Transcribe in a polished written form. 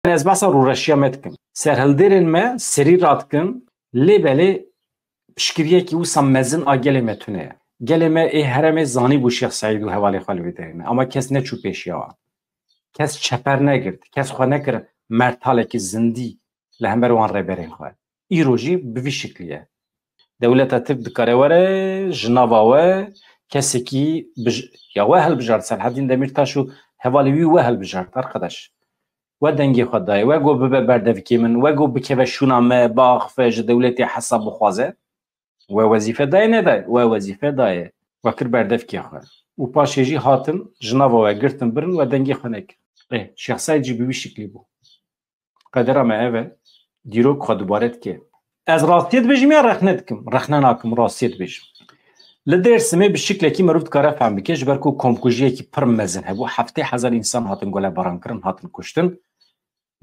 از بس رو رشیا متکم سرهلدرین ما سری راتکن لیبلی پشکریه که او سمزن آگل متونه گل ما هرم زانی بو شیخ سعید و حوالی خالوی دارینه اما کس نچو پیشیا کس چپر نگرد کس خو نکر مرتاله که زندی لهمبر وان ربرین خواه ای روژی بوی شکلیه دولت تب دکاره وره جناواوه کسی که یا وهل بجارد سلحدین دمیرتاشو حوالی وهل بجارد arkadaş و دنگی خود دای و گو به بردفکی من و گو بکه شونامه باغ فج دولتی حساب بخوازه و وظیفه دای ندای و وظیفه دای و کر بردفکی خود و پاشیجی هاتن جناوا و گرتن برن و دنگی خونک شخصای جی بی شکلی بو قدر ما اوه دیرو خود بارد که از راستیت بجم یا رخنت کم رخنه ناکم راستیت بجم لدرسمه به شکل کی مربوط کاره فهم بکش برکو کمکوژی کی پر مزن هبو 7000 انسان هاتن گله باران کرن هاتن کشتن